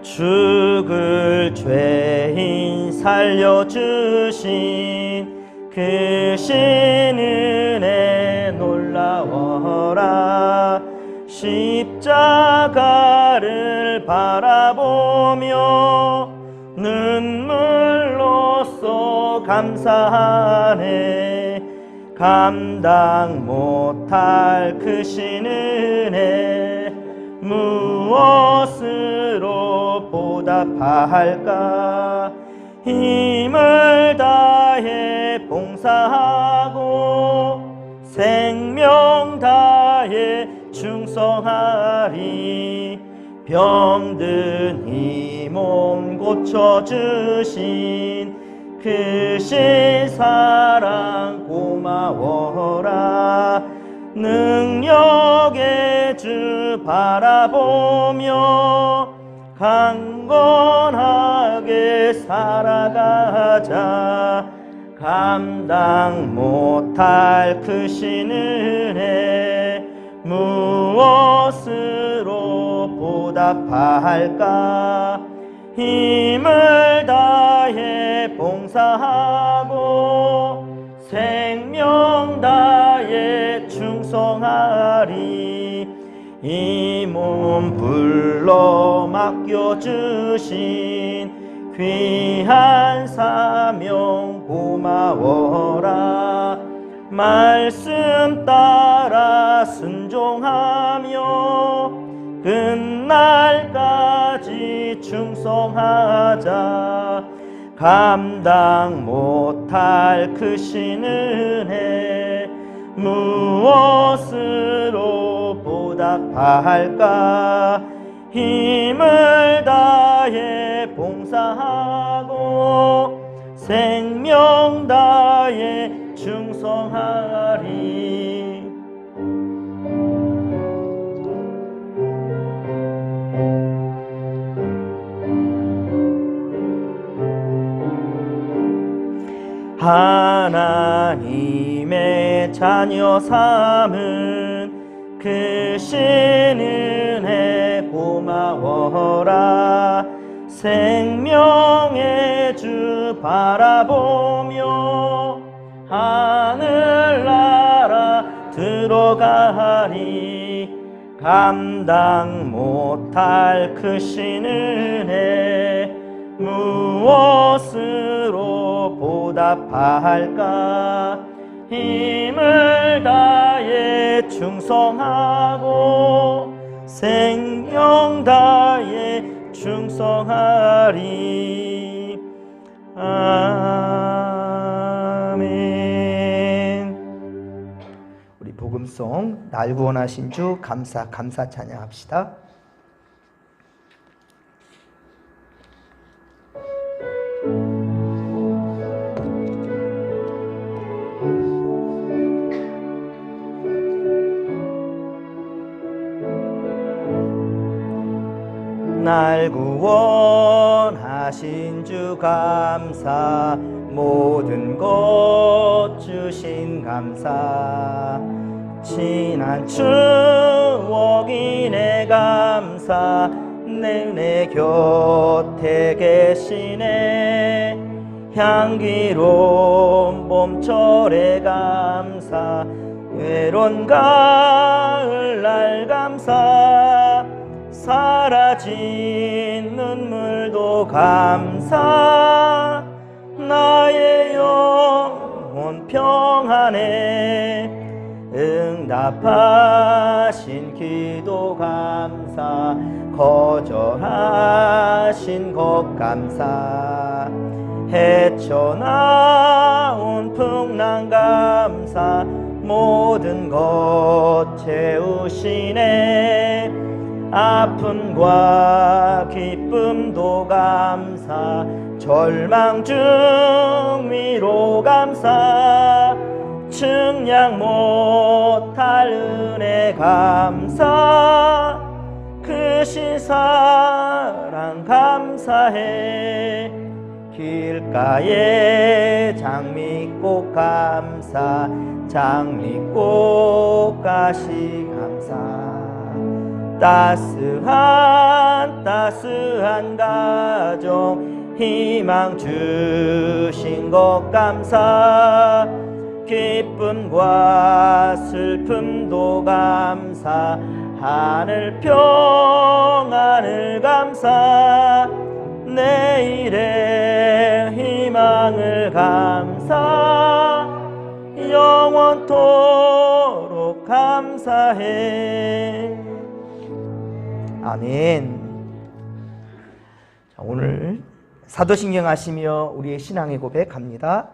죽을 죄인 살려주신 그 신 은혜 놀라워라. 십자가를 바라보며 눈물로써 감사하네. 감당 못할 그 신 은혜 무엇으로 보답할까. 힘을 다해 봉사하고 생명 다해 충성하리. 병든 이 몸 고쳐주신 그 신 사랑 고마워라. 능력의 주 바라보며 강건하게 살아가자. 감당 못할 그 신 은혜 무엇으로 보답할까. 힘을 다해 봉사하고 생명 다해 충성하리. 이 몸 불러 맡겨주신 귀한 사명 고마워라. 말씀 따라 순종하며 끝날까지 충성하자. 감당 못할 그 신 은혜 무엇으로 보답할까. 힘을 다해 봉사하고 생명 다해 충성하리. 하나님의 자녀 삼은 그 신 은혜 고마워라. 생명의 주 바라보며 하늘나라 들어가리. 감당 못할 그 신 은혜 무엇으로 보답할까. 힘을 다해 충성하고 생명 다해 충성하리. 아멘. 우리 복음송 날 구원하신 주 감사 찬양합시다. 날 구원하신 주 감사. 모든 것 주신 감사. 지난 추억이 내 감사. 내 은혜 곁에 계시네. 향기로운 봄철의 감사. 외로운 가을날 감사. 사라진 눈물도 감사. 나의 영혼 평안해. 응답하신 기도 감사. 거절하신 것 감사. 헤쳐나온 풍랑 감사. 모든 것 채우시네. 아픔과 기쁨도 감사. 절망 중 위로 감사. 측량 못할 은혜 감사. 그 신 사랑 감사해. 길가에 장미꽃 감사. 장미꽃 가시 감사. 따스한 가정 희망 주신 것 감사 기쁨과 슬픔도 감사 하늘 평안을 감사 내일의 희망을 감사 영원토록 감사해. 아멘. 자, 오늘 사도신경 하시며 우리의 신앙의 고백합니다.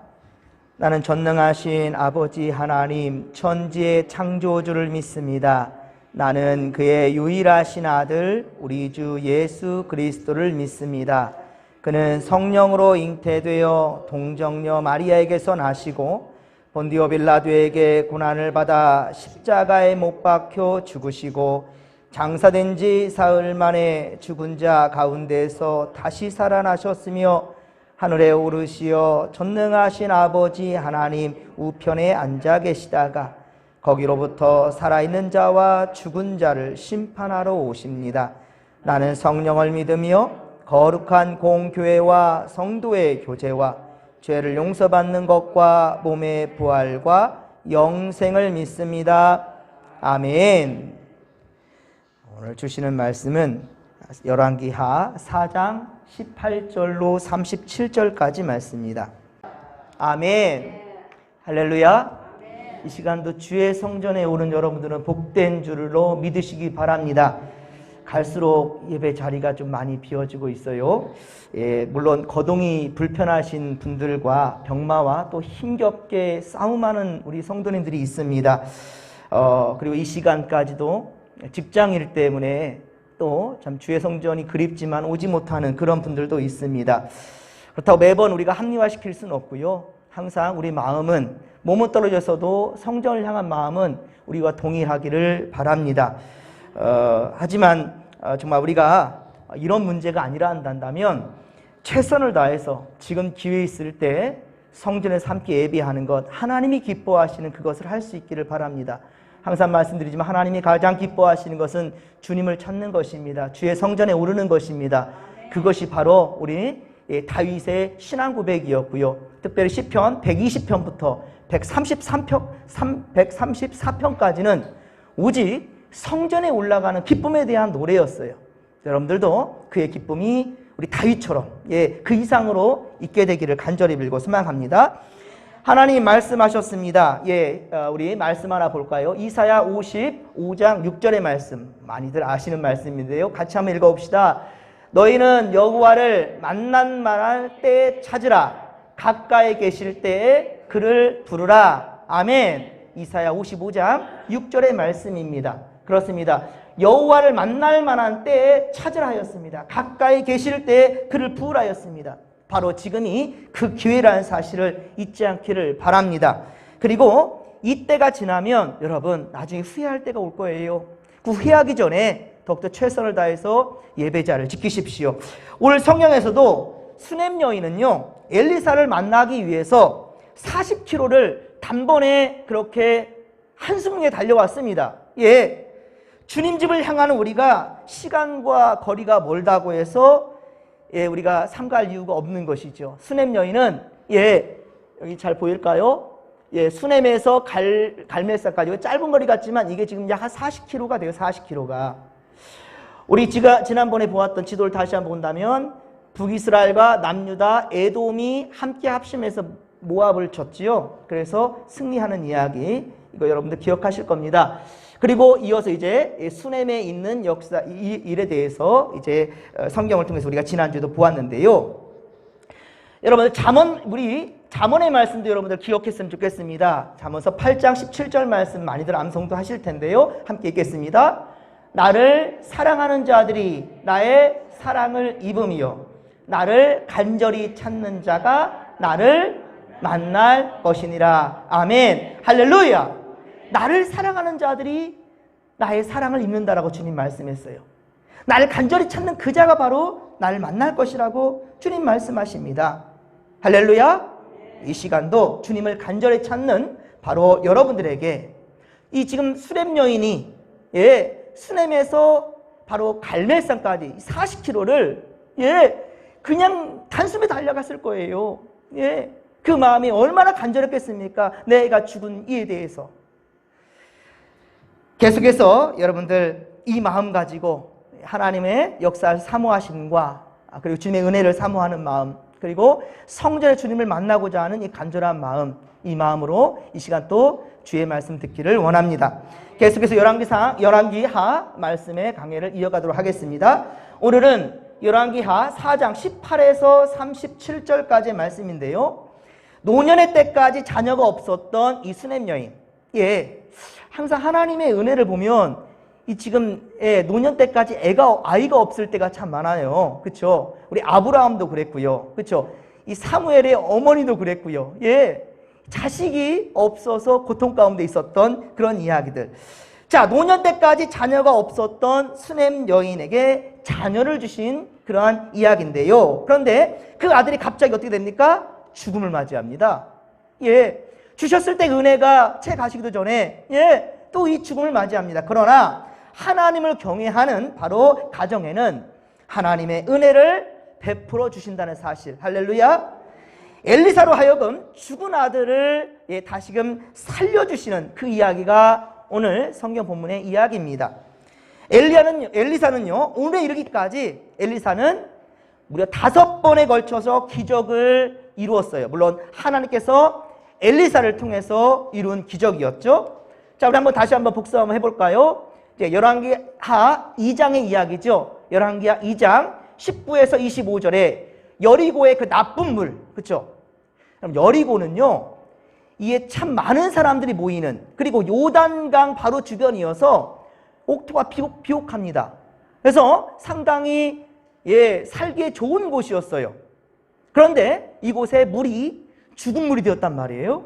나는 전능하신 아버지 하나님 천지의 창조주를 믿습니다. 나는 그의 유일하신 아들 우리 주 예수 그리스도를 믿습니다. 그는 성령으로 잉태되어 동정녀 마리아에게서 나시고 본디오 빌라도에게 고난을 받아 십자가에 못 박혀 죽으시고 장사된 지 사흘 만에 죽은 자 가운데서 다시 살아나셨으며 하늘에 오르시어 전능하신 아버지 하나님 우편에 앉아 계시다가 거기로부터 살아있는 자와 죽은 자를 심판하러 오십니다. 나는 성령을 믿으며 거룩한 공교회와 성도의 교제와 죄를 용서받는 것과 몸의 부활과 영생을 믿습니다. 아멘. 오늘 주시는 말씀은 열왕기하 4장 18절로 37절까지 말씀입니다. 아멘. 할렐루야. 이 시간도 주의 성전에 오는 여러분들은 복된 줄로 믿으시기 바랍니다. 갈수록 예배 자리가 좀 많이 비어지고 있어요. 물론 거동이 불편하신 분들과 병마와 또 힘겹게 싸움하는 우리 성도님들이 있습니다. 그리고 이 시간까지도 직장일 때문에 또 참 주의 성전이 그립지만 오지 못하는 그런 분들도 있습니다. 그렇다고 매번 우리가 합리화시킬 수는 없고요. 항상 우리 마음은 몸은 떨어져서도 성전을 향한 마음은 우리와 동일하기를 바랍니다. 하지만 정말 우리가 이런 문제가 아니라 한다면 최선을 다해서 지금 기회 있을 때 성전에서 함께 예배하는 것, 하나님이 기뻐하시는 그것을 할 수 있기를 바랍니다. 항상 말씀드리지만 하나님이 가장 기뻐하시는 것은 주님을 찾는 것입니다. 주의 성전에 오르는 것입니다. 그것이 바로 우리 다윗의 신앙 고백이었고요. 특별히 시편 120편부터 134편까지는 오직 성전에 올라가는 기쁨에 대한 노래였어요. 여러분들도 그의 기쁨이 우리 다윗처럼 그 이상으로 있게 되기를 간절히 빌고 소망합니다. 하나님 말씀하셨습니다. 우리 말씀 하나 볼까요? 이사야 55장 6절의 말씀, 많이들 아시는 말씀인데요. 같이 한번 읽어봅시다. 너희는 여호와를 만난 만할 때에 찾으라. 가까이 계실 때에 그를 부르라. 아멘. 이사야 55장 6절의 말씀입니다. 그렇습니다. 여호와를 만날 만한 때에 찾으라 하였습니다. 가까이 계실 때에 그를 부르라 하였습니다. 바로 지금이 그 기회라는 사실을 잊지 않기를 바랍니다. 그리고 이때가 지나면 여러분 나중에 후회할 때가 올 거예요. 그 후회하기 전에 더욱더 최선을 다해서 예배자를 지키십시오. 오늘 성경에서도 수넴 여인은요 엘리사를 만나기 위해서 40km를 단번에 그렇게 한숨에 달려왔습니다. 주님 집을 향하는 우리가 시간과 거리가 멀다고 해서 우리가 삼가할 이유가 없는 것이죠. 수넴 여인은 여기 잘 보일까요? 수넴에서 갈멜사까지 짧은 거리 같지만 이게 지금 약 한 40km가 돼요. 40km가. 우리 지난번에 보았던 지도를 다시 한번 본다면 북이스라엘과 남유다, 에돔이 함께 합심해서 모압을 쳤지요. 그래서 승리하는 이야기, 이거 여러분들 기억하실 겁니다. 그리고 이어서 이제 수넴에 있는 역사, 이 일에 대해서 이제 성경을 통해서 우리가 지난주에도 보았는데요. 여러분들 잠언의 말씀도 여러분들 기억했으면 좋겠습니다. 잠언서 8장 17절 말씀 많이들 암송도 하실 텐데요. 함께 읽겠습니다. 나를 사랑하는 자들이 나의 사랑을 입으며 나를 간절히 찾는 자가 나를 만날 것이니라. 아멘. 할렐루야. 나를 사랑하는 자들이 나의 사랑을 입는다라고 주님 말씀했어요. 나를 간절히 찾는 그 자가 바로 나를 만날 것이라고 주님 말씀하십니다. 할렐루야. 이 시간도 주님을 간절히 찾는 바로 여러분들에게 이 지금 수렘 여인이 수넴에서 바로 갈멜산까지 40km를 그냥 단숨에 달려갔을 거예요. 그 마음이 얼마나 간절했겠습니까? 내가 죽은 이에 대해서. 계속해서 여러분들 이 마음 가지고 하나님의 역사를 사모하심과 그리고 주님의 은혜를 사모하는 마음, 그리고 성전의 주님을 만나고자 하는 이 간절한 마음, 이 마음으로 이 시간 또 주의 말씀 듣기를 원합니다. 계속해서 열왕기하 말씀의 강해를 이어가도록 하겠습니다. 오늘은 열왕기하 4장 18에서 37절까지의 말씀인데요. 노년의 때까지 자녀가 없었던 이 수넴 여인, 항상 하나님의 은혜를 보면 이 지금 노년 때까지 아이가 없을 때가 참 많아요. 그렇죠? 우리 아브라함도 그랬고요. 그렇죠? 이 사무엘의 어머니도 그랬고요. 자식이 없어서 고통 가운데 있었던 그런 이야기들. 자, 노년 때까지 자녀가 없었던 수넴 여인에게 자녀를 주신 그러한 이야기인데요. 그런데 그 아들이 갑자기 어떻게 됩니까? 죽음을 맞이합니다. 주셨을 때 은혜가 채 가시기도 전에 또 이 죽음을 맞이합니다. 그러나 하나님을 경외하는 바로 가정에는 하나님의 은혜를 베풀어 주신다는 사실. 할렐루야. 엘리사로 하여금 죽은 아들을 다시금 살려주시는 그 이야기가 오늘 성경 본문의 이야기입니다. 엘리사는요, 오늘에 이르기까지 엘리사는 무려 5번에 걸쳐서 기적을 이루었어요. 물론 하나님께서 엘리사를 통해서 이룬 기적이었죠. 자, 우리 다시 한번 복습 한번 해볼까요? 열왕기하 2장의 이야기죠. 열왕기하 2장 19에서 25절에 여리고의 그 나쁜 물, 그렇죠? 그럼 여리고는요, 이에 참 많은 사람들이 모이는, 그리고 요단강 바로 주변이어서 옥토가 비옥합니다. 그래서 상당히 살기에 좋은 곳이었어요. 그런데 이곳에 물이 죽은 물이 되었단 말이에요.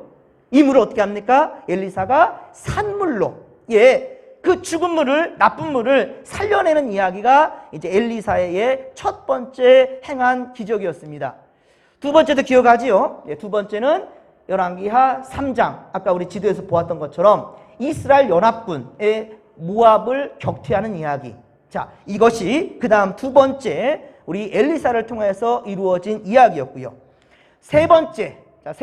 이 물을 어떻게 합니까? 엘리사가 산물로 그 죽은 물을, 나쁜 물을 살려내는 이야기가 이제 엘리사의 첫 번째 행한 기적이었습니다. 두 번째도 기억하지요? 두 번째는 열왕기하 3장, 아까 우리 지도에서 보았던 것처럼 이스라엘 연합군의 모압을 격퇴하는 이야기. 자, 이것이 그 다음 두 번째 우리 엘리사를 통해서 이루어진 이야기였고요. 세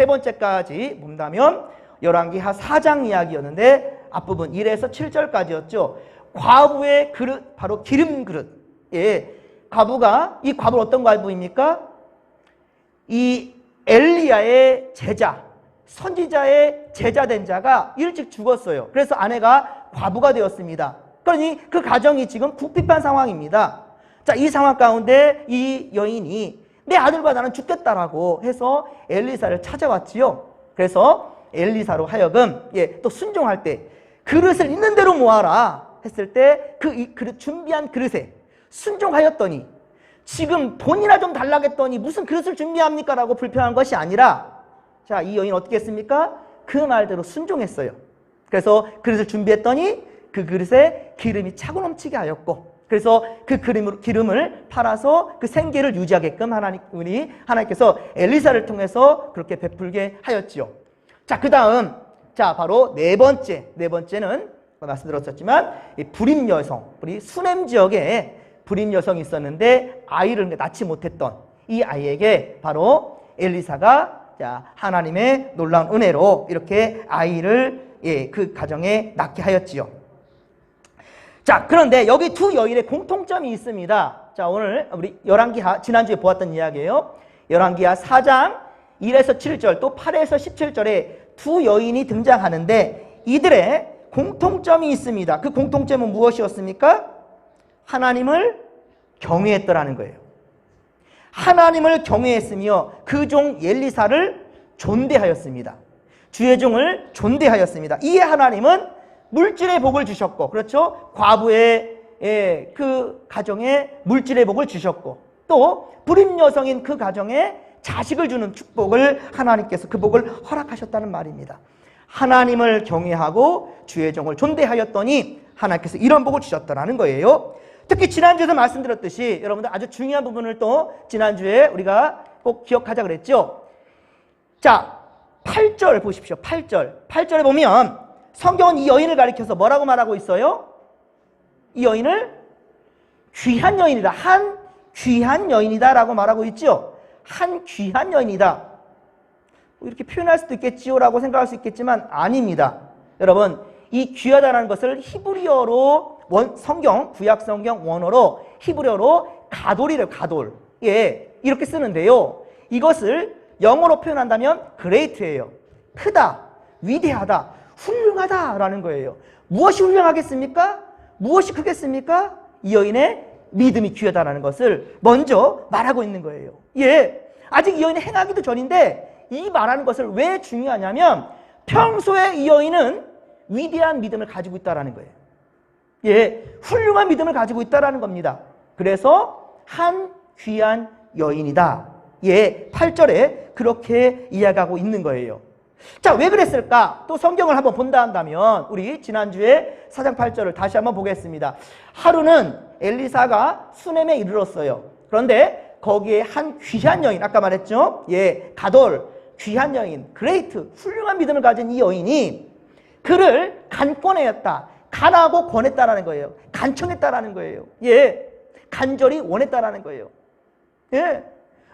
번째까지 본다면 열왕기하 4장 이야기였는데 앞부분 1에서 7절까지였죠. 과부의 그릇, 바로 기름 그릇. 이 과부는 어떤 과부입니까? 이 엘리야의 제자, 선지자의 제자된 자가 일찍 죽었어요. 그래서 아내가 과부가 되었습니다. 그러니 그 가정이 지금 궁핍한 상황입니다. 자, 이 상황 가운데 이 여인이 내 아들과 나는 죽겠다라고 해서 엘리사를 찾아왔지요. 그래서 엘리사로 하여금 또 순종할 때 그릇을 있는 대로 모아라 했을 때 그 그릇 준비한 그릇에 순종하였더니 지금 돈이나 좀 달라겠더니 무슨 그릇을 준비합니까? 라고 불평한 것이 아니라, 자, 이 여인 어떻게 했습니까? 그 말대로 순종했어요. 그래서 그릇을 준비했더니 그 그릇에 기름이 차고 넘치게 하였고, 그래서 그 기름을 팔아서 그 생계를 유지하게끔 하나님께서 엘리사를 통해서 그렇게 베풀게 하였지요. 자, 그 다음, 바로 네 번째는 말씀드렸었지만 불임 여성, 우리 수넴 지역에 불임 여성이 있었는데 아이를 낳지 못했던 이 아이에게 바로 엘리사가 하나님의 놀라운 은혜로 이렇게 아이를 그 가정에 낳게 하였지요. 자, 그런데 여기 두 여인의 공통점이 있습니다. 자, 오늘 우리 열왕기하 지난주에 보았던 이야기예요. 열왕기하 4장 1에서 7절 또 8에서 17절에 두 여인이 등장하는데 이들의 공통점이 있습니다. 그 공통점은 무엇이었습니까? 하나님을 경외했더라는 거예요. 하나님을 경외했으며 그 종 엘리사를 존대하였습니다. 주의 종을 존대하였습니다. 이에 하나님은 물질의 복을 주셨고, 그렇죠? 과부의 그 가정에 물질의 복을 주셨고, 또 불임 여성인 그 가정에 자식을 주는 축복을 하나님께서 그 복을 허락하셨다는 말입니다. 하나님을 경외하고 주의 종을 존대하였더니 하나님께서 이런 복을 주셨더라는 거예요. 특히 지난주에서 말씀드렸듯이 여러분들 아주 중요한 부분을 또 지난주에 우리가 꼭 기억하자 그랬죠. 자, 8절 보십시오. 8절에 보면 성경은 이 여인을 가리켜서 뭐라고 말하고 있어요? 이 여인을 귀한 여인이다. 한 귀한 여인이다라고 말하고 있죠. 한 귀한 여인이다. 이렇게 표현할 수도 있겠지요라고 생각할 수 있겠지만 아닙니다. 여러분, 이 귀하다라는 것을 히브리어로 성경, 구약 성경 원어로 히브리어로 가돌이래요. 가돌. 예, 이렇게 쓰는데요. 이것을 영어로 표현한다면 great예요. 크다, 위대하다, 훌륭하다라는 거예요. 무엇이 훌륭하겠습니까? 무엇이 크겠습니까? 이 여인의 믿음이 귀하다라는 것을 먼저 말하고 있는 거예요. 예, 아직 이 여인이 행하기도 전인데 이 말하는 것을 왜 중요하냐면 평소에 이 여인은 위대한 믿음을 가지고 있다는 거예요. 예, 훌륭한 믿음을 가지고 있다는 겁니다. 그래서 한 귀한 여인이다. 예, 8절에 그렇게 이야기하고 있는 거예요. 자, 왜 그랬을까? 또 성경을 한번 본다 한다면 우리 지난주에 4장 8절을 다시 한번 보겠습니다. 하루는 엘리사가 수넴에 이르렀어요. 그런데 거기에 한 귀한 여인, 아까 말했죠? 예, 가돌, 귀한 여인, 그레이트, 훌륭한 믿음을 가진 이 여인이 그를 간권하였다. 간하고 권했다라는 거예요. 간청했다라는 거예요. 예, 간절히 원했다라는 거예요. 예,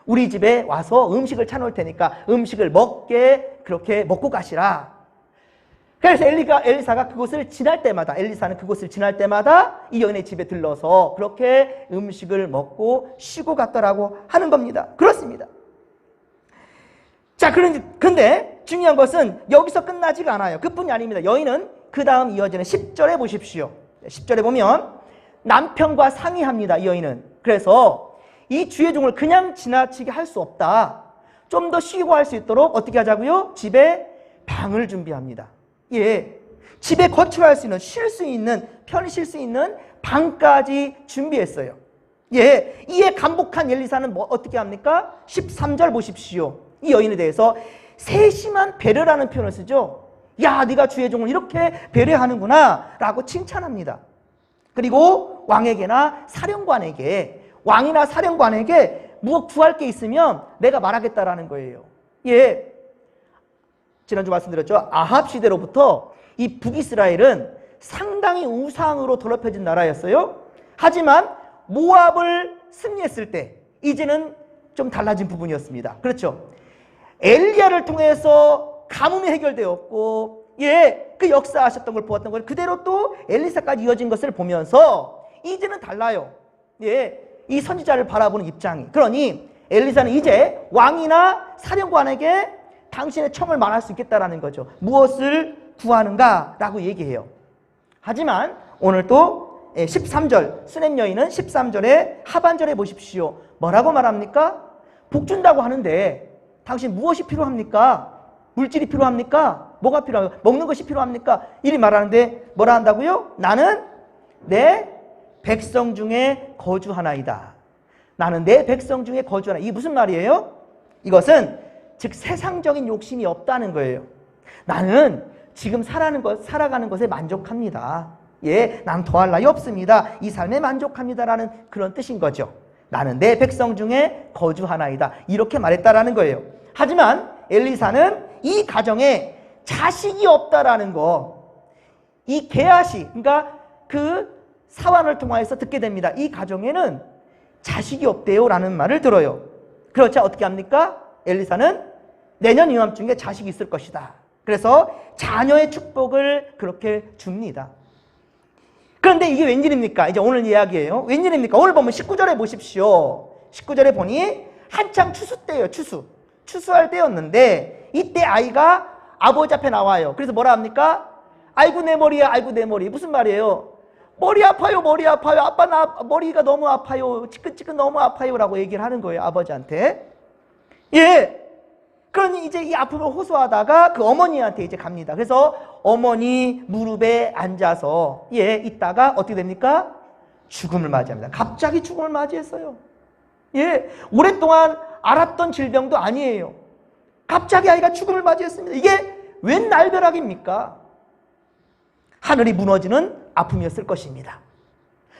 우리 집에 와서 음식을 차놓을 테니까 음식을 먹게 그렇게 먹고 가시라. 그래서 엘리사가 그곳을 지날 때마다, 엘리사는 그곳을 지날 때마다 이 여인의 집에 들러서 그렇게 음식을 먹고 쉬고 갔더라고 하는 겁니다. 그렇습니다. 자, 근데 중요한 것은 여기서 끝나지가 않아요. 그뿐이 아닙니다. 여인은 그 다음 이어지는 10절에 보십시오. 10절에 보면 남편과 상의합니다. 이 여인은. 그래서 이 주의 종을 그냥 지나치게 할 수 없다. 좀 더 쉬고 할 수 있도록 어떻게 하자고요? 집에 방을 준비합니다. 예, 집에 거처할 수 있는, 쉴 수 있는, 편히 쉴 수 있는 방까지 준비했어요. 예, 이에 감복한 엘리사는 어떻게 합니까? 13절 보십시오. 이 여인에 대해서 세심한 배려라는 표현을 쓰죠. 야, 네가 주의 종을 이렇게 배려하는구나 라고 칭찬합니다. 그리고 왕에게나 사령관에게, 왕이나 사령관에게 무엇 구할 게 있으면 내가 말하겠다라는 거예요. 예, 지난주 말씀드렸죠. 아합 시대로부터 이 북이스라엘은 상당히 우상으로 더럽혀진 나라였어요. 하지만 모압을 승리했을 때 이제는 좀 달라진 부분이었습니다. 그렇죠. 엘리야를 통해서 가뭄이 해결되었고, 예, 그 역사하셨던 걸 보았던 걸 그대로 또 엘리사까지 이어진 것을 보면서 이제는 달라요. 예, 이 선지자를 바라보는 입장이. 그러니 엘리사는 이제 왕이나 사령관에게 당신의 청을 말할 수 있겠다라는 거죠. 무엇을 구하는가라고 얘기해요. 하지만 오늘 또 13절, 수넴 여인은 13절에 하반절에 보십시오. 뭐라고 말합니까? 복 준다고 하는데 당신 무엇이 필요합니까? 물질이 필요합니까? 뭐가 필요합니까? 먹는 것이 필요합니까? 이리 말하는데 뭐라 한다고요? 나는 내 백성 중에 거주하나이다. 나는 내 백성 중에 거주하나. 이게 무슨 말이에요? 이것은 즉 세상적인 욕심이 없다는 거예요. 나는 지금 살아가는 것에 만족합니다. 예, 난 더할 나위 없습니다. 이 삶에 만족합니다라는 그런 뜻인 거죠. 나는 내 백성 중에 거주하나이다. 이렇게 말했다라는 거예요. 하지만 엘리사는 이 가정에 자식이 없다라는 거, 이 게하시, 그러니까 그 사환을 통하여서 듣게 됩니다. 이 가정에는 자식이 없대요라는 말을 들어요. 그렇자 어떻게 합니까? 엘리사는 내년 이맘중에 자식이 있을 것이다. 그래서 자녀의 축복을 그렇게 줍니다. 그런데 이게 웬일입니까? 이제 오늘 이야기예요. 웬일입니까? 오늘 보면 19절에 보십시오. 19절에 보니 한창 추수 때예요. 추수할 때였는데 이때 아이가 아버지 앞에 나와요. 그래서 뭐라 합니까? 아이고 내 머리야, 아이고 내 머리. 무슨 말이에요? 머리 아파요, 머리 아파요. 아빠 나 머리가 너무 아파요. 지끈지끈 너무 아파요 라고 얘기를 하는 거예요. 아버지한테. 예. 그러니 이제 이 아픔을 호소하다가 그 어머니한테 이제 갑니다. 그래서 어머니 무릎에 앉아서 예, 있다가 어떻게 됩니까? 죽음을 맞이합니다. 갑자기 죽음을 맞이했어요. 예, 오랫동안 알았던 질병도 아니에요. 갑자기 아이가 죽음을 맞이했습니다. 이게 웬 날벼락입니까? 하늘이 무너지는 아픔이었을 것입니다.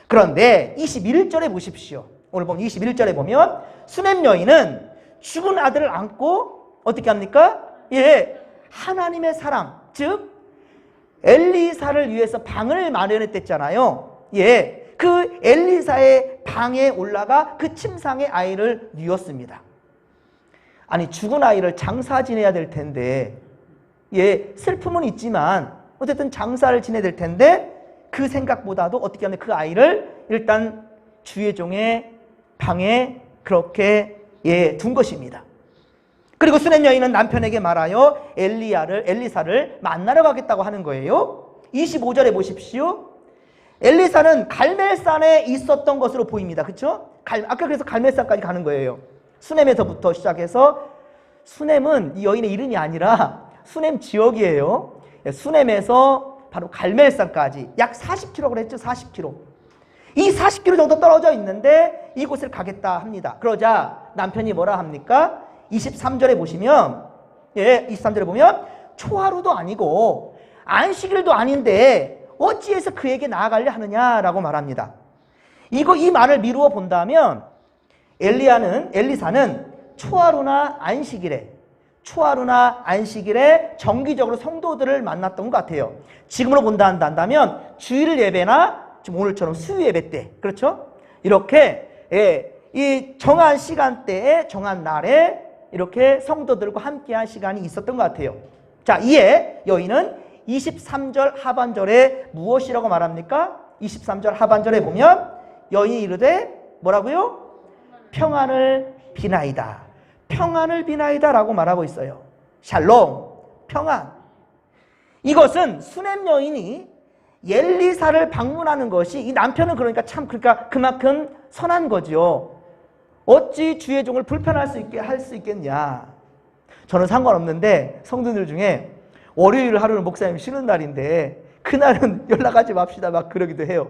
그런데 21절에 보십시오. 오늘 보면 21절에 보면 수넴 여인은 죽은 아들을 안고 어떻게 합니까? 예, 하나님의 사람, 즉 엘리사를 위해서 방을 마련했댔잖아요. 예, 그 엘리사의 방에 올라가 그 침상에 아이를 뉘었습니다. 아니, 죽은 아이를 장사 지내야 될 텐데, 예, 슬픔은 있지만 어쨌든 장사를 지내야 될 텐데 그 생각보다도 어떻게 하면 그 아이를 일단 주의 종의 방에 그렇게 둔 것입니다. 그리고 수넴 여인은 남편에게 말하여 엘리사를 만나러 가겠다고 하는 거예요. 25절에 보십시오. 엘리사는 갈멜산에 있었던 것으로 보입니다. 그렇죠? 아까 그래서 갈멜산까지 가는 거예요. 수넴에서부터 시작해서, 수넴은 이 여인의 이름이 아니라 수넴 지역이에요. 수넴에서 바로 갈멜산까지 약 40km 그랬죠. 40km. 이 40km 정도 떨어져 있는데 이곳을 가겠다 합니다. 그러자 남편이 뭐라 합니까? 23절에 보시면, 예, 23절에 보면 초하루도 아니고 안식일도 아닌데 어찌해서 그에게 나아가려 하느냐라고 말합니다. 이 말을 미루어 본다면 엘리사는 초하루나 안식일에 정기적으로 성도들을 만났던 것 같아요. 지금으로 본다 한다면 주일 예배나 지금 오늘처럼 수요 예배 때, 그렇죠? 이렇게, 예, 이 정한 시간대에 정한 날에 이렇게 성도들과 함께한 시간이 있었던 것 같아요. 자, 이에 여인은 23절 하반절에 무엇이라고 말합니까? 23절 하반절에 보면 여인이 이르되 뭐라고요? 평안을 비나이다. 평안을 비나이다 라고 말하고 있어요. 샬롬, 평안. 이것은 수넴 여인이 엘리사를 방문하는 것이, 이 남편은 그러니까 그만큼 선한 거죠. 어찌 주의 종을 불편할 수 있겠냐. 저는 상관없는데 성도들 중에 월요일 하루는 목사님 쉬는 날인데 그날은 연락하지 맙시다 막 그러기도 해요.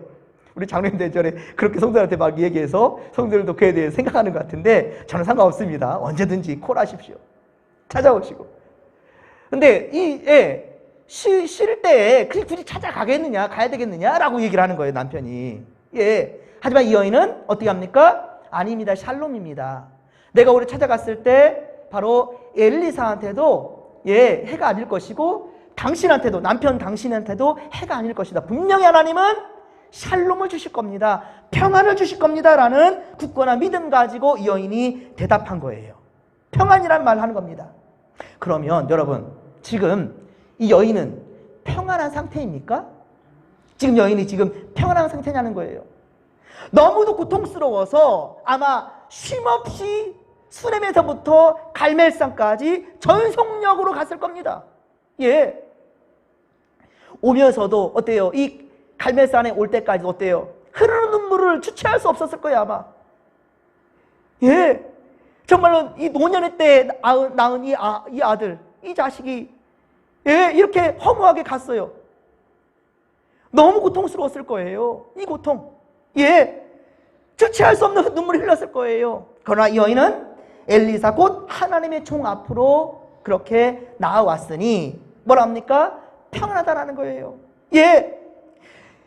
우리 장로님 대전에 그렇게 성도들한테 막 얘기해서 성도들도 그에 대해 생각하는 것 같은데 저는 상관없습니다. 언제든지 콜하십시오. 찾아오시고. 근데 쉴 때 굳이 찾아가겠느냐, 가야 되겠느냐라고 얘기를 하는 거예요, 남편이. 예. 하지만 이 여인은 어떻게 합니까? 아닙니다. 샬롬입니다. 내가 오늘 찾아갔을 때 바로 엘리사한테도 해가 아닐 것이고 당신한테도, 남편 당신한테도 해가 아닐 것이다. 분명히 하나님은 샬롬을 주실 겁니다. 평안을 주실 겁니다. 라는 굳건한 믿음 가지고 이 여인이 대답한 거예요. 평안이란 말을 하는 겁니다. 그러면 여러분, 지금 이 여인은 평안한 상태입니까? 지금 여인이 지금 평안한 상태냐는 거예요. 너무도 고통스러워서 아마 쉼없이 수넴에서부터 갈멜산까지 전속력으로 갔을 겁니다. 예. 오면서도 어때요? 이 갈멜산에 올 때까지 어때요? 흐르는 눈물을 주체할 수 없었을 거예요, 아마. 예. 정말로 이 노년의 때 낳은 이 아들, 이 자식이 이렇게 허무하게 갔어요. 너무 고통스러웠을 거예요. 이 고통. 주체할 수 없는 눈물이 흘렀을 거예요. 그러나 이 여인은 엘리사 곧 하나님의 종 앞으로 그렇게 나아왔으니 뭐라 합니까? 평안하다라는 거예요.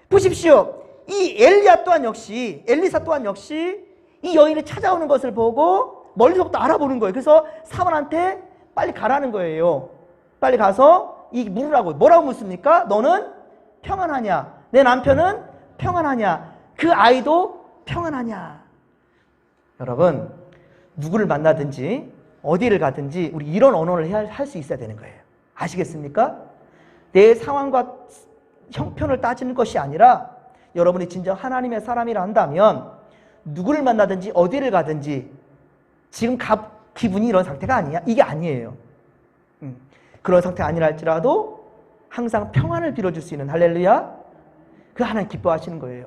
보십시오. 이 엘리사 또한 역시 이 여인이 찾아오는 것을 보고 멀리서부터 알아보는 거예요. 그래서 사원한테 빨리 가라는 거예요. 빨리 가서 물으라고. 뭐라고 묻습니까? 너는 평안하냐? 내 남편은 평안하냐? 그 아이도 평안하냐? 여러분, 누구를 만나든지 어디를 가든지 우리 이런 언어를 할 수 있어야 되는 거예요. 아시겠습니까? 내 상황과 형편을 따지는 것이 아니라 여러분이 진정 하나님의 사람이라 한다면 누구를 만나든지 어디를 가든지 지금 기분이 이런 상태가 아니야. 이게 아니에요. 그런 상태가 아니라 할지라도 항상 평안을 빌어줄 수 있는 할렐루야. 그 하나님 기뻐하시는 거예요.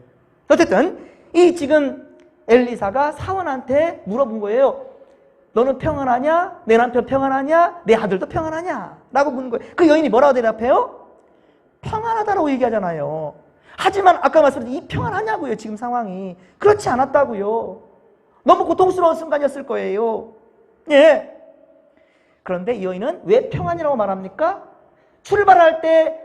어쨌든 이 지금 엘리사가 사원한테 물어본 거예요. 너는 평안하냐? 내 남편 평안하냐? 내 아들도 평안하냐? 라고 묻는 거예요. 그 여인이 뭐라고 대답해요? 평안하다라고 얘기하잖아요. 하지만 아까 말씀드린 이 평안하냐고요. 지금 상황이. 그렇지 않았다고요. 너무 고통스러운 순간이었을 거예요. 그런데 이 여인은 왜 평안이라고 말합니까? 출발할 때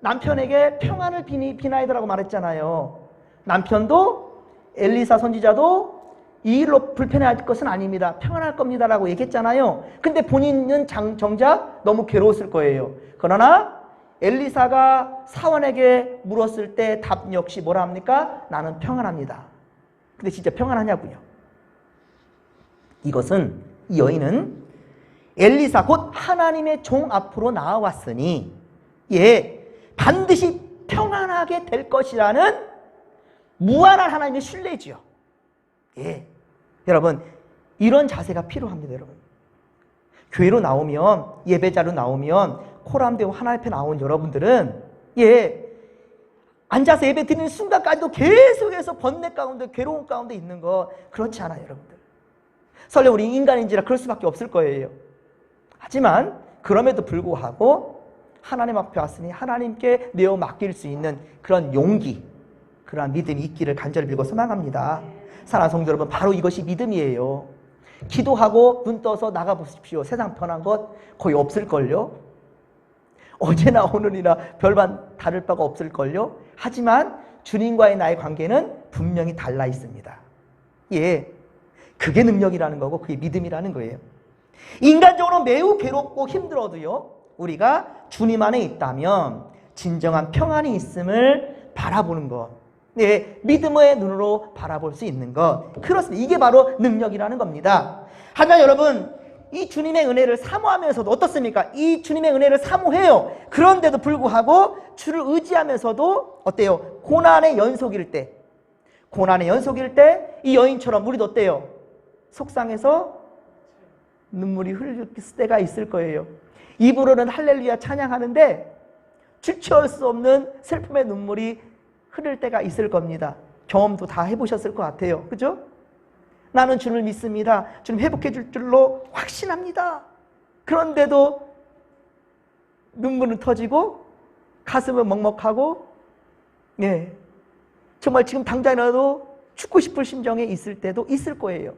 남편에게 평안을 비나이다라고 말했잖아요. 남편도 엘리사 선지자도 이 일로 불편해할 것은 아닙니다. 평안할 겁니다라고 얘기했잖아요. 근데 본인은 정작 너무 괴로웠을 거예요. 그러나 엘리사가 사원에게 물었을 때 답 역시 뭐라 합니까? 나는 평안합니다. 근데 진짜 평안하냐고요? 이것은 이 여인은 엘리사 곧 하나님의 종 앞으로 나와왔으니 반드시 평안하게 될 것이라는 무한한 하나님의 신뢰지요. 여러분 이런 자세가 필요합니다. 여러분 교회로 나오면 예배자로 나오면 코람되고 하나님 앞에 나온 여러분들은 앉아서 예배 드리는 순간까지도 계속해서 번뇌 가운데 괴로움 가운데 있는 거 그렇지 않아요. 여러분들 설령 우리 인간인지라 그럴 수밖에 없을 거예요. 하지만 그럼에도 불구하고 하나님 앞에 왔으니 하나님께 내어 맡길 수 있는 그런 용기, 그러한 믿음이 있기를 간절히 빌고 소망합니다. 사랑하는 성도 여러분, 바로 이것이 믿음이에요. 기도하고 눈 떠서 나가보십시오. 세상 변한 것 거의 없을걸요. 어제나 오늘이나 별반 다를 바가 없을걸요. 하지만 주님과의 나의 관계는 분명히 달라 있습니다. 그게 능력이라는 거고 그게 믿음이라는 거예요. 인간적으로 매우 괴롭고 힘들어도요, 우리가 주님 안에 있다면 진정한 평안이 있음을 바라보는 것, 믿음의 눈으로 바라볼 수 있는 것, 그렇습니다. 이게 바로 능력이라는 겁니다. 하지만 여러분, 이 주님의 은혜를 사모하면서도 어떻습니까? 이 주님의 은혜를 사모해요. 그런데도 불구하고 주를 의지하면서도 어때요? 고난의 연속일 때, 이 여인처럼 우리도 어때요? 속상해서 눈물이 흘릴 때가 있을 거예요. 입으로는 할렐루야 찬양하는데 주체할 수 없는 슬픔의 눈물이 흐를 때가 있을 겁니다. 경험도 다 해보셨을 것 같아요. 그죠? 나는 주를 믿습니다. 주님 회복해 줄 줄로 확신합니다. 그런데도 눈물은 터지고 가슴은 먹먹하고 정말 지금 당장이라도 죽고 싶을 심정에 있을 때도 있을 거예요.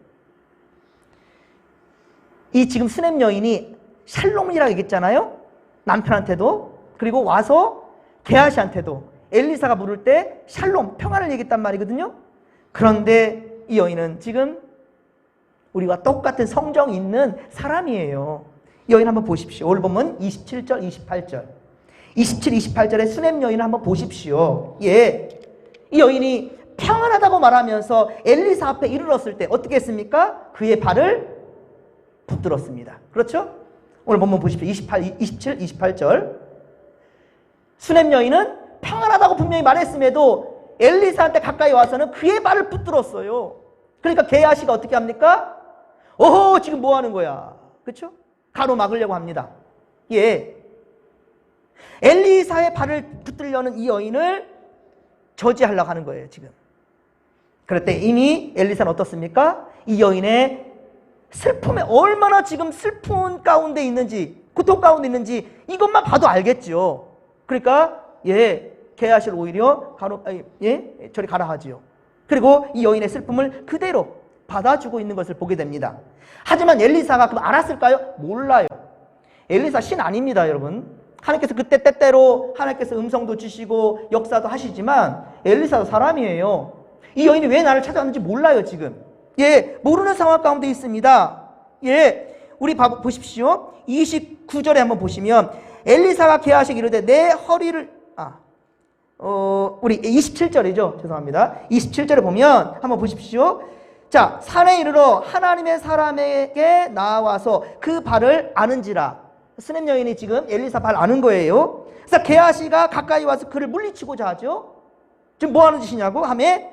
이 지금 수넴 여인이 샬롬이라고 얘기했잖아요. 남편한테도, 그리고 와서 게하시한테도 엘리사가 물을 때 샬롬, 평안을 얘기했단 말이거든요. 그런데 이 여인은 지금 우리와 똑같은 성정 있는 사람이에요. 이 여인 한번 보십시오. 오늘 보면 27절, 28절. 27, 28절에 수넴 여인을 한번 보십시오. 이 여인이 평안하다고 말하면서 엘리사 앞에 이르렀을 때 어떻게 했습니까? 그의 발을 붙들었습니다. 그렇죠? 오늘 본문 보십시오. 27, 28절. 수넴 여인은 평안하다고 분명히 말했음에도 엘리사한테 가까이 와서는 그의 발을 붙들었어요. 그러니까 게하시가 어떻게 합니까? 어허, 지금 뭐 하는 거야? 그렇죠? 가로막으려고 합니다. 엘리사의 발을 붙들려는 이 여인을 저지하려고 하는 거예요, 지금. 그럴 때 이미 엘리사는 어떻습니까? 이 여인의 슬픔에 얼마나 지금 슬픈 가운데 있는지, 고통 가운데 있는지 이것만 봐도 알겠죠. 그러니까 게하시를 오히려 저리 가라 하지요. 그리고 이 여인의 슬픔을 그대로 받아주고 있는 것을 보게 됩니다. 하지만 엘리사가 그럼 알았을까요? 몰라요. 엘리사 신 아닙니다, 여러분. 하나님께서 그때 때때로 하나님께서 음성도 주시고 역사도 하시지만 엘리사도 사람이에요. 이 여인이 왜 나를 찾아왔는지 몰라요, 지금. 모르는 상황 가운데 있습니다. 우리 보십시오. 29절에 한번 보시면 엘리사가 게하시기 이르되 내 허리를 우리 27절이죠. 죄송합니다. 27절에 보면 한번 보십시오. 자, 산에 이르러 하나님의 사람에게 나와서 그 발을 아는지라. 수넴 여인이 지금 엘리사 발 아는 거예요. 그래서 게하시가 가까이 와서 그를 물리치고자 하죠. 지금 뭐 하는 짓이냐고 하면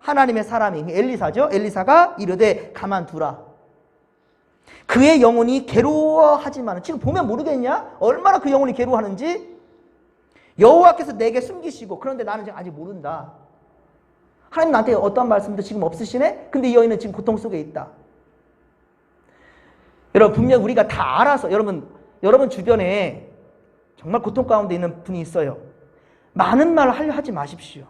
하나님의 사람이 엘리사죠. 엘리사가 이르되 가만두라. 그의 영혼이 괴로워하지만, 지금 보면 모르겠냐? 얼마나 그 영혼이 괴로워하는지. 여호와께서 내게 숨기시고, 그런데 나는 지금 아직 모른다. 하나님 나한테 어떠한 말씀도 지금 없으시네? 근데 이 여인은 지금 고통 속에 있다. 여러분, 분명 우리가 다 알아서, 여러분 주변에 정말 고통 가운데 있는 분이 있어요. 많은 말을 하려 하지 마십시오.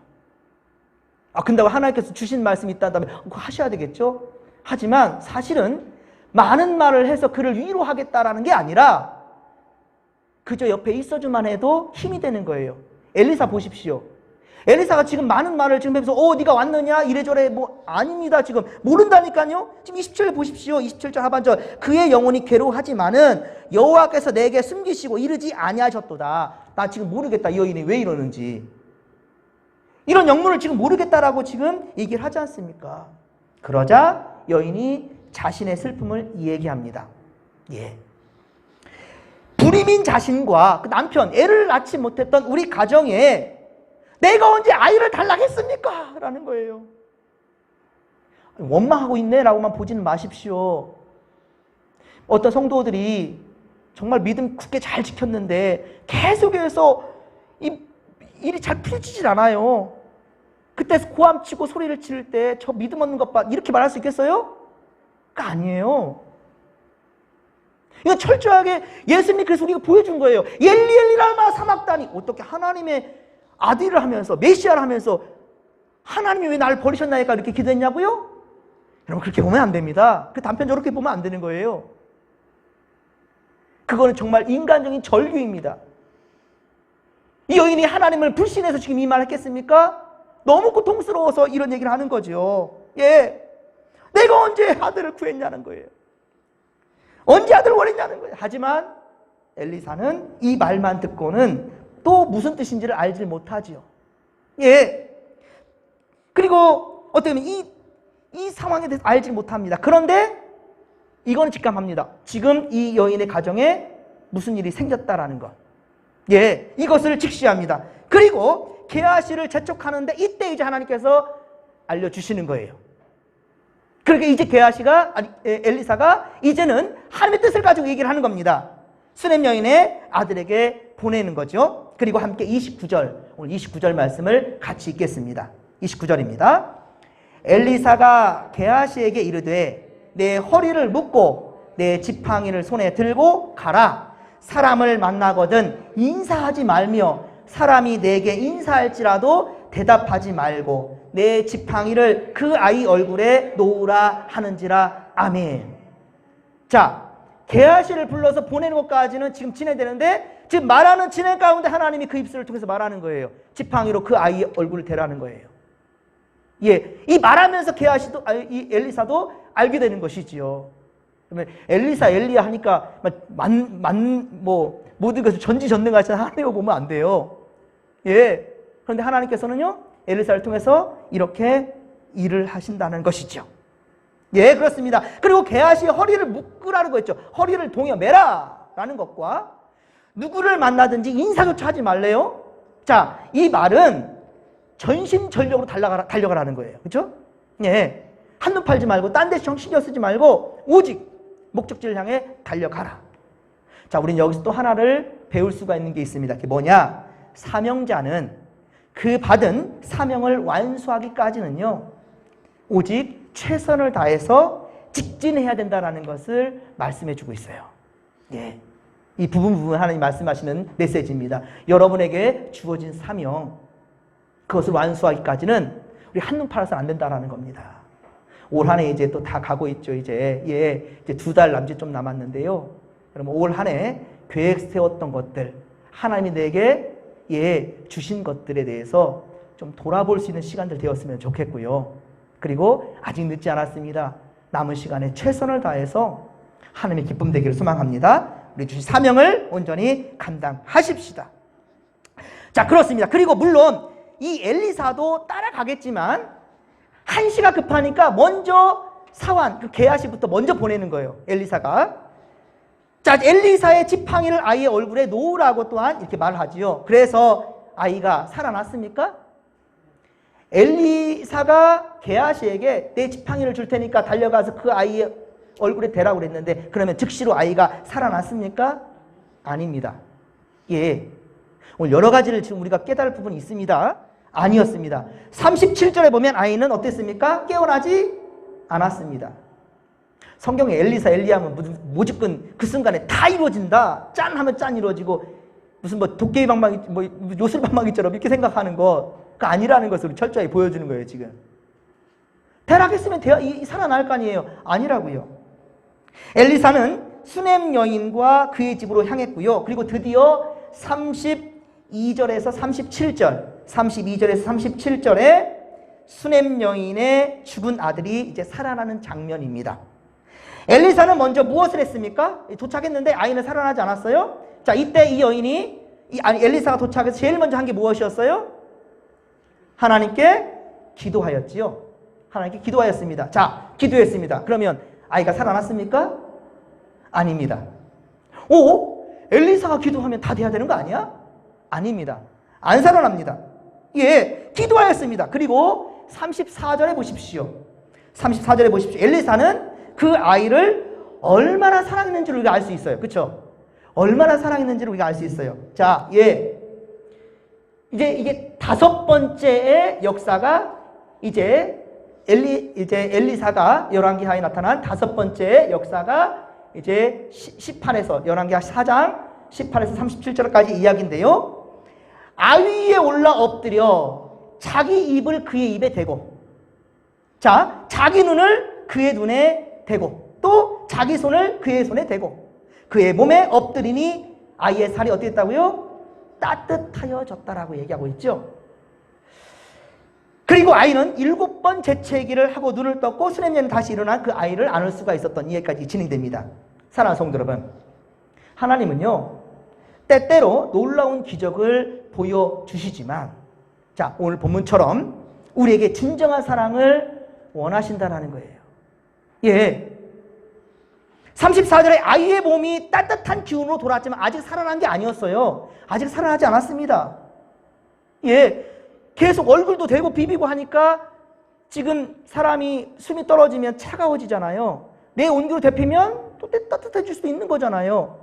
근데 하나님께서 주신 말씀이 있다면 그거 하셔야 되겠죠? 하지만 사실은 많은 말을 해서 그를 위로하겠다라는 게 아니라 그저 옆에 있어주만 해도 힘이 되는 거예요. 엘리사 보십시오. 엘리사가 지금 많은 말을 지금 하면서 네가 왔느냐 이래저래 뭐 아닙니다. 지금 모른다니까요. 지금 27절 보십시오. 27절 하반절 그의 영혼이 괴로워하지만은 여호와께서 내게 숨기시고 이르지 아니하셨도다. 나 지금 모르겠다. 이 여인이 왜 이러는지. 이런 영문을 지금 모르겠다라고 지금 얘기를 하지 않습니까? 그러자 여인이 자신의 슬픔을 얘기합니다. 예. 불임인 자신과 그 남편, 애를 낳지 못했던 우리 가정에 내가 언제 아이를 달라겠습니까? 라는 거예요. 원망하고 있네 라고만 보지는 마십시오. 어떤 성도들이 정말 믿음 굳게 잘 지켰는데 계속해서 일이 잘 풀리질 않아요. 그때 고함치고 소리를 지를 때 저 믿음 없는 것 봐 이렇게 말할 수 있겠어요? 그거 아니에요. 이거 철저하게 예수님이 그래서 우리가 보여준 거예요. 엘리 라마 사막다니. 어떻게 하나님의 아들을 하면서 메시아를 하면서 하나님이 왜 나를 버리셨나니까 이렇게 기도했냐고요? 여러분 그렇게 보면 안 됩니다. 그 단편 저렇게 보면 안 되는 거예요. 그거는 정말 인간적인 절규입니다. 이 여인이 하나님을 불신해서 지금 이 말을 했겠습니까? 너무 고통스러워서 이런 얘기를 하는 거죠. 예, 내가 언제 아들을 구했냐는 거예요. 언제 아들을 원했냐는 거예요. 하지만 엘리사는 이 말만 듣고는 또 무슨 뜻인지를 알지 못하지요. 예. 그리고 어떻게 보면 이 상황에 대해서 알지 못합니다. 그런데 이거는 직감합니다. 지금 이 여인의 가정에 무슨 일이 생겼다라는 것. 예. 이것을 직시합니다. 그리고 게하시를 재촉하는데 이때 이제 하나님께서 알려주시는 거예요. 그러니까 이제 엘리사가 이제는 하나님의 뜻을 가지고 얘기를 하는 겁니다. 수넴 여인의 아들에게 보내는 거죠. 그리고 함께 29절, 오늘 29절 말씀을 같이 읽겠습니다. 29절입니다. 엘리사가 게하시에게 이르되 내 허리를 묶고 내 지팡이를 손에 들고 가라. 사람을 만나거든 인사하지 말며 사람이 내게 인사할지라도 대답하지 말고 내 지팡이를 그 아이 얼굴에 놓으라 하는지라. 아멘. 자, 게하시를 불러서 보내는 것까지는 지금 진행되는데 지금 말하는 진행 가운데 하나님이 그 입술을 통해서 말하는 거예요. 지팡이로 그 아이 얼굴을 대라는 거예요. 예, 이 말하면서 게하시도 이 엘리사도 알게 되는 것이지요. 그러면 엘리야 하니까 모든 것을 전지전능하신 하나님을 보면 안 돼요. 예, 그런데 하나님께서는요 엘리사를 통해서 이렇게 일을 하신다는 것이죠. 예, 그렇습니다. 그리고 게하시의 허리를 묶으라는 거 했죠. 허리를 동여매라 라는 것과 누구를 만나든지 인사조차 하지 말래요. 자, 이 말은 전심전력으로 달려가라는 거예요. 그렇죠? 예, 한눈 팔지 말고 딴 데 신경 쓰지 말고 오직 목적지를 향해 달려가라. 자, 우리는 여기서 또 하나를 배울 수가 있는 게 있습니다. 그게 뭐냐? 사명자는 그 받은 사명을 완수하기까지는요 오직 최선을 다해서 직진해야 된다는 것을 말씀해 주고 있어요. 예, 이 부분 하나님 말씀하시는 메시지입니다. 여러분에게 주어진 사명, 그것을 완수하기까지는 우리 한눈 팔아서는 안 된다는 겁니다. 올 한 해 이제 또 다 가고 있죠. 이제 2달 남짓 좀 남았는데요. 여러분 올 한 해 계획 세웠던 것들, 하나님이 내게 주신 것들에 대해서 좀 돌아볼 수 있는 시간들 되었으면 좋겠고요. 그리고 아직 늦지 않았습니다. 남은 시간에 최선을 다해서 하나님의 기쁨 되기를 소망합니다. 우리 주신 사명을 온전히 감당하십시다. 자, 그렇습니다. 그리고 물론 이 엘리사도 따라가겠지만 한시가 급하니까 먼저 사환, 그 게하시부터 먼저 보내는 거예요. 엘리사가. 자, 엘리사의 지팡이를 아이의 얼굴에 놓으라고 또한 이렇게 말하지요. 그래서 아이가 살아났습니까? 엘리사가 게하시에게 내 지팡이를 줄 테니까 달려가서 그 아이의 얼굴에 대라고 그랬는데 그러면 즉시로 아이가 살아났습니까? 아닙니다. 예, 오늘 여러 가지를 지금 우리가 깨달을 부분이 있습니다. 아니었습니다. 37절에 보면 아이는 어땠습니까? 깨어나지 않았습니다. 성경에 엘리야 하면 무조건 그 순간에 다 이루어진다. 짠 하면 짠 이루어지고 무슨 도깨비 방망이, 요술 방망이처럼 이렇게 생각하는 거 그 아니라는 것을 철저히 보여주는 거예요. 지금 대락했으면 살아날 거 아니에요. 아니라고요. 엘리사는 수넴 여인과 그의 집으로 향했고요. 그리고 드디어 32절에서 37절 32절에서 37절에 수넴 여인의 죽은 아들이 이제 살아나는 장면입니다. 엘리사는 먼저 무엇을 했습니까? 도착했는데 아이는 살아나지 않았어요? 자, 이때 이 여인이 엘리사가 도착해서 제일 먼저 한 게 무엇이었어요? 하나님께 기도하였지요. 하나님께 기도하였습니다. 자, 기도했습니다. 그러면 아이가 살아났습니까? 아닙니다. 오? 엘리사가 기도하면 다 돼야 되는 거 아니야? 아닙니다. 안 살아납니다. 예, 기도하였습니다. 그리고 34절에 보십시오. 34절에 보십시오. 엘리사는 그 아이를 얼마나 사랑했는지를 우리가 알 수 있어요. 그렇죠? 얼마나 사랑했는지를 우리가 알 수 있어요. 자, 예. 이게 5번째의 역사가 이제 엘리사가 열왕기하에 나타난 5번째의 역사가 이제 18에서 열왕기 4장 18에서 37절까지 이야기인데요. 아위 위에 올라 엎드려 자기 입을 그의 입에 대고, 자, 자기 눈을 그의 눈에 대고, 또 자기 손을 그의 손에 대고, 그의 몸에 엎드리니 아이의 살이 어떻게 됐다고요? 따뜻하여졌다라고 얘기하고 있죠. 그리고 아이는 7번 재채기를 하고 눈을 떴고 수넴 여인은 다시 일어나 그 아이를 안을 수가 있었던 이해까지 진행됩니다. 사랑하는 성도 여러분, 하나님은요 때때로 놀라운 기적을 보여주시지만, 자, 오늘 본문처럼 우리에게 진정한 사랑을 원하신다는 거예요. 예. 34절에 아이의 몸이 따뜻한 기운으로 돌아왔지만 아직 살아난 게 아니었어요. 아직 살아나지 않았습니다. 예. 계속 얼굴도 대고 비비고 하니까 지금 사람이 숨이 떨어지면 차가워지잖아요. 내 온기로 데피면 또 따뜻해질 수도 있는 거잖아요.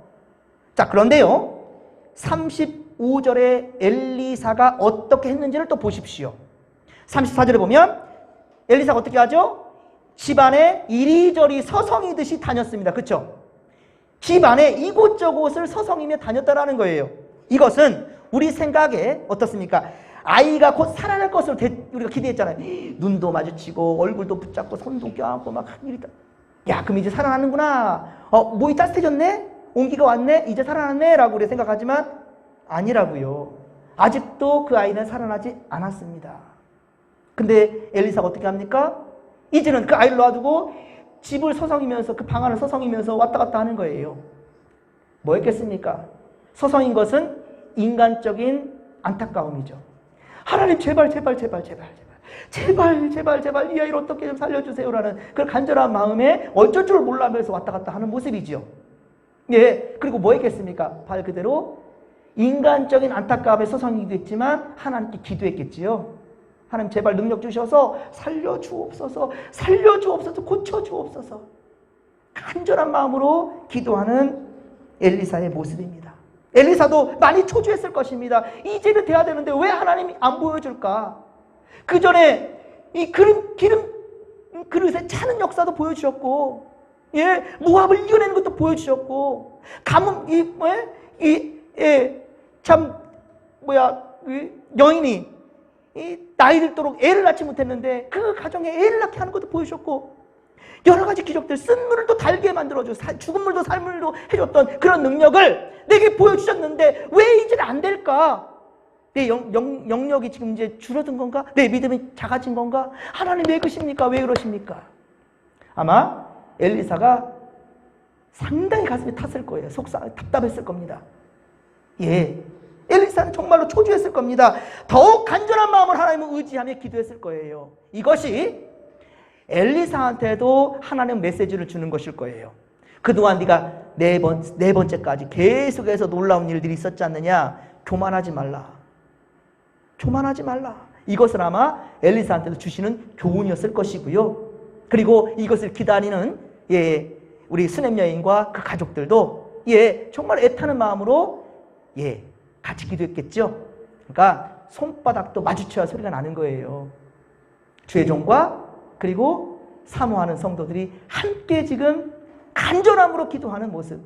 자, 그런데요 35절에 엘리사가 어떻게 했는지를 또 보십시오. 34절에 보면 엘리사가 어떻게 하죠? 집안에 이리저리 서성이듯이 다녔습니다. 그렇죠? 집안에 이곳저곳을 서성이며 다녔다라는 거예요. 이것은 우리 생각에 어떻습니까? 아이가 곧 살아날 것으로 우리가 기대했잖아요. 눈도 마주치고 얼굴도 붙잡고 손도 껴안고 막 이랬다. 야, 그럼 이제 살아나는구나. 몸이 따뜻해졌네? 온기가 왔네? 이제 살아났네? 라고 우리가 생각하지만 아니라고요. 아직도 그 아이는 살아나지 않았습니다. 근데 엘리사가 어떻게 합니까? 이제는 그 아이를 놔두고 집을 서성이면서 그 방 안을 서성이면서 왔다 갔다 하는 거예요. 뭐였겠습니까? 서성인 것은 인간적인 안타까움이죠. 하나님 제발 제발 제발 제발 제발 제발 제발 이 아이를 어떻게 좀 살려주세요라는 그 간절한 마음에 어쩔 줄 몰라면서 왔다 갔다 하는 모습이지요. 예, 그리고 뭐였겠습니까? 말 그대로 인간적인 안타까움에 서성이기도 했지만 하나님께 기도했겠지요. 하나님 제발 능력 주셔서 살려주옵소서, 살려주옵소서, 고쳐주옵소서. 간절한 마음으로 기도하는 엘리사의 모습입니다. 엘리사도 많이 초조했을 것입니다. 이제는 돼야 되는데 왜 하나님이 안 보여줄까? 그 전에 이 기름 그릇에 차는 역사도 보여주셨고, 예, 모압을 이겨내는 것도 보여주셨고, 여인이 나이 들도록 애를 낳지 못했는데 그 가정에 애를 낳게 하는 것도 보여주셨고, 여러 가지 기적들, 쓴 물을 또 달게 만들어줘, 죽은 물도 살물도 해줬던 그런 능력을 내게 보여주셨는데 왜 이제는 안 될까? 내 영역이 지금 이제 줄어든 건가? 내 믿음이 작아진 건가? 하나님 왜 그러십니까? 왜 그러십니까? 아마 엘리사가 상당히 가슴이 탔을 거예요. 답답했을 겁니다. 예, 엘리사는 정말로 초조했을 겁니다. 더욱 간절한 마음을 하나님을 의지하며 기도했을 거예요. 이것이 엘리사한테도 하나님 메시지를 주는 것일 거예요. 그동안 네가 네 번째까지 계속해서 놀라운 일들이 있었지 않느냐? 교만하지 말라. 교만하지 말라. 이것은 아마 엘리사한테도 주시는 교훈이었을 것이고요. 그리고 이것을 기다리는 우리 수넴 여인과 그 가족들도 정말 애타는 마음으로 같이 기도했겠죠. 그러니까 손바닥도 마주쳐야 소리가 나는 거예요. 주의 종과 그리고 사모하는 성도들이 함께 지금 간절함으로 기도하는 모습.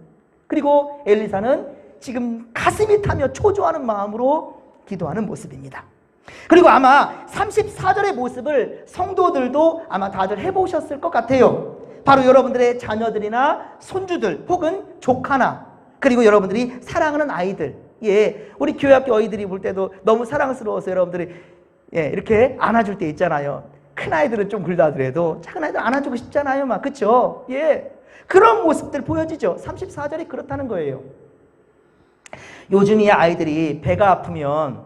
그리고 엘리사는 지금 가슴이 타며 초조하는 마음으로 기도하는 모습입니다. 그리고 아마 34절의 모습을 성도들도 아마 다들 해보셨을 것 같아요. 바로 여러분들의 자녀들이나 손주들 혹은 조카나 그리고 여러분들이 사랑하는 아이들, 예, 우리 교회학교 아이들이 볼 때도 너무 사랑스러워서 여러분들이 예, 이렇게 안아줄 때 있잖아요. 큰 아이들은 좀 그러더라도 작은 아이들 안아주고 싶잖아요, 막. 그쵸? 예. 그런 모습들 보여지죠. 34절이 그렇다는 거예요. 요즘 이 아이들이 배가 아프면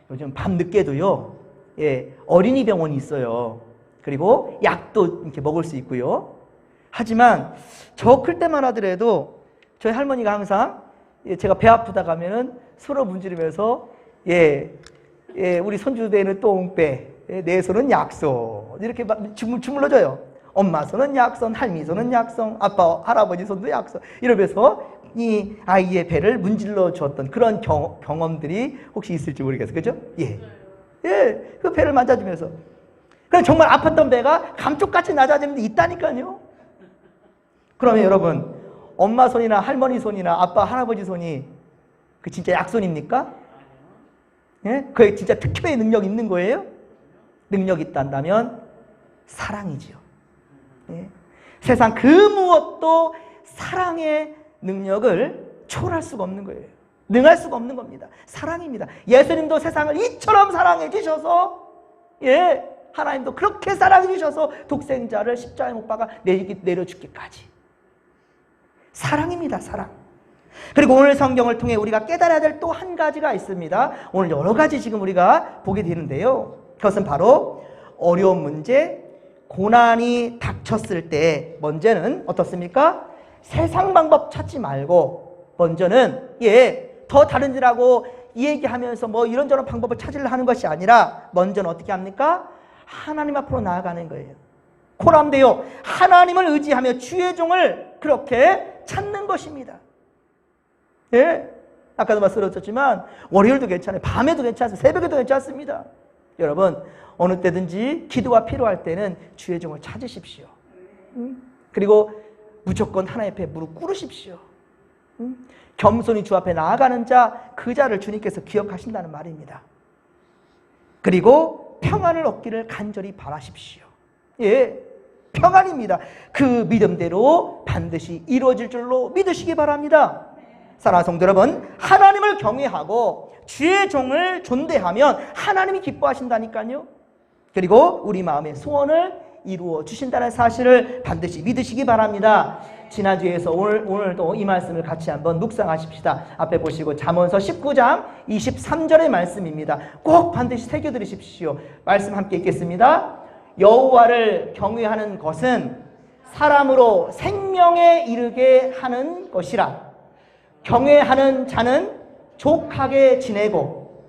요즘 밤늦게도요, 예, 어린이 병원이 있어요. 그리고 약도 이렇게 먹을 수 있고요. 하지만 저 클 때만 하더라도 저희 할머니가 항상 예, 제가 배 아프다 가면은 서로 문지르면서 예, 예, 우리 손주 배는 똥배, 예, 내 손은 약손 이렇게 막 주물러줘요. 엄마 손은 약손, 할미 손은 약손, 아빠, 할아버지 손도 약손 이러면서 이 아이의 배를 문질러 주었던 그런 경험들이 혹시 있을지 모르겠어요. 그죠? 예. 예, 그 배를 만져주면서. 그럼 정말 아팠던 배가 감쪽같이 낮아지는 데 있다니까요. 그러면 여러분, 엄마 손이나 할머니 손이나 아빠, 할아버지 손이 그 진짜 약손입니까? 예? 그게 진짜 특효의 능력이 있는 거예요? 능력이 있단다면 사랑이지요. 예? 세상 그 무엇도 사랑의 능력을 초월할 수가 없는 거예요. 능할 수가 없는 겁니다. 사랑입니다. 예수님도 세상을 이처럼 사랑해 주셔서 예, 하나님도 그렇게 사랑해 주셔서 독생자를 십자가에 못 박아 내려 죽기까지. 사랑입니다. 사랑. 그리고 오늘 성경을 통해 우리가 깨달아야 될 또 한 가지가 있습니다. 오늘 여러 가지 지금 우리가 보게 되는데요. 그것은 바로 어려운 문제, 고난이 닥쳤을 때 먼저는 어떻습니까? 세상 방법 찾지 말고 먼저는 예, 더 다른 일하고 얘기하면서 뭐 이런저런 방법을 찾으려 하는 것이 아니라 먼저는 어떻게 합니까? 하나님 앞으로 나아가는 거예요. 코람데요. 하나님을 의지하며 주의 종을 그렇게 찾는 것입니다. 예? 아까도 말씀드렸지만 월요일도 괜찮아요. 밤에도 괜찮습니다. 새벽에도 괜찮습니다. 여러분 어느 때든지 기도가 필요할 때는 주의 종을 찾으십시오. 그리고 무조건 하나님 앞에 무릎 꿇으십시오. 겸손히 주 앞에 나아가는 자, 그 자를 주님께서 기억하신다는 말입니다. 그리고 평안을 얻기를 간절히 바라십시오. 예, 평안입니다. 그 믿음대로 반드시 이루어질 줄로 믿으시기 바랍니다. 사랑하는 성도 여러분, 하나님을 경외하고 주의 종을 존대하면 하나님이 기뻐하신다니까요. 그리고 우리 마음의 소원을 이루어 주신다는 사실을 반드시 믿으시기 바랍니다. 지난주에서 오늘도 이 말씀을 같이 한번 묵상하십시다. 앞에 보시고 잠언서 19장 23절의 말씀입니다. 꼭 반드시 새겨들으십시오. 말씀 함께 읽겠습니다. 여호와를 경외하는 것은 사람으로 생명에 이르게 하는 것이라. 경외하는 자는 족하게 지내고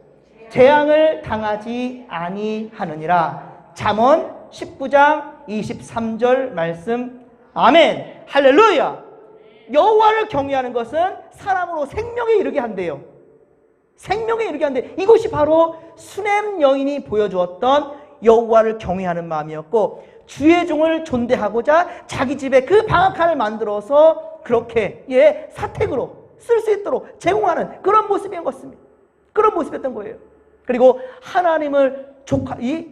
재앙을 당하지 아니하느니라. 잠언 19장 23절 말씀. 아멘. 할렐루야. 여호와를 경외하는 것은 사람으로 생명에 이르게 한대요. 생명에 이르게 한대. 이것이 바로 수냄 여인이 보여주었던 여호와를 경외하는 마음이었고, 주의 종을 존대하고자 자기 집에 그 방앗간을 만들어서 그렇게 예, 사택으로 쓸 수 있도록 제공하는 그런 모습이었습니다. 그런 모습이었던 거예요. 그리고 하나님을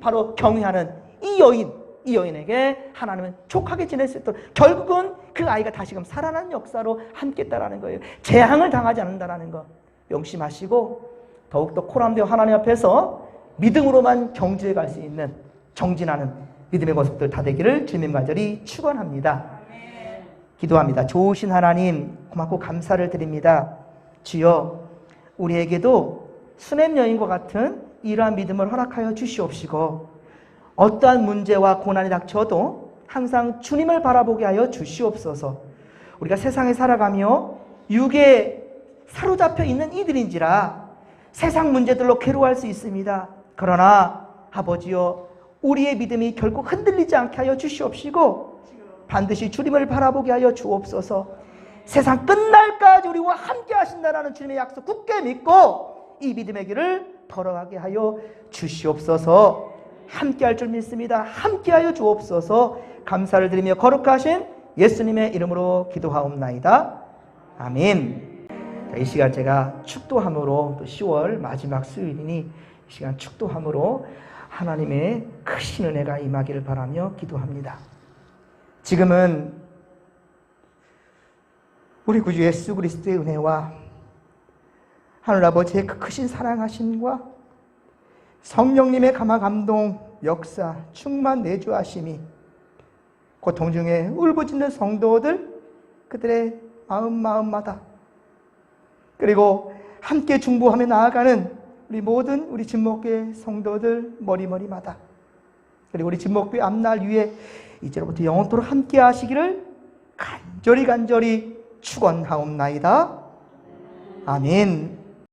바로 경외하는 이 여인에게 하나님은 족하게 지낼 수 있도록, 결국은 그 아이가 다시금 살아나는 역사로 함께했다라는 거예요. 재앙을 당하지 않는다라는 거 명심하시고, 더욱더 코람되어 하나님 앞에서 믿음으로만 경주해 갈 수 있는 정진하는 믿음의 모습들 다 되기를 주님 간절히 축원합니다. 기도합니다. 좋으신 하나님, 고맙고 감사를 드립니다. 주여, 우리에게도 수냄 여인과 같은 이러한 믿음을 허락하여 주시옵시고, 어떠한 문제와 고난이 닥쳐도 항상 주님을 바라보게 하여 주시옵소서. 우리가 세상에 살아가며 육에 사로잡혀 있는 이들인지라 세상 문제들로 괴로워할 수 있습니다. 그러나 아버지여, 우리의 믿음이 결국 흔들리지 않게 하여 주시옵시고 반드시 주님을 바라보게 하여 주옵소서. 세상 끝날까지 우리와 함께 하신다라는 주님의 약속 굳게 믿고 이 믿음의 길을 걸어가게 하여 주시옵소서. 함께 할 줄 믿습니다. 함께 하여 주옵소서. 감사를 드리며 거룩하신 예수님의 이름으로 기도하옵나이다. 아멘. 자, 이 시간 제가 축도함으로, 또 10월 마지막 수요일이니 이 시간 축도함으로 하나님의 크신 은혜가 임하기를 바라며 기도합니다. 지금은 우리 구주 예수 그리스도의 은혜와 하늘아버지의 그 크신 사랑하심과 성령님의 감화 감동 역사 충만 내주하심이 고통 중에 울부짖는 성도들 그들의 마음마다 그리고 함께 중보하며 나아가는 우리 모든 우리 진목교회 성도들 머리마다 그리고 우리 진목교회 앞날 위에 이제로부터 영원토록 함께 하시기를 간절히 축원하옵나이다. 아멘.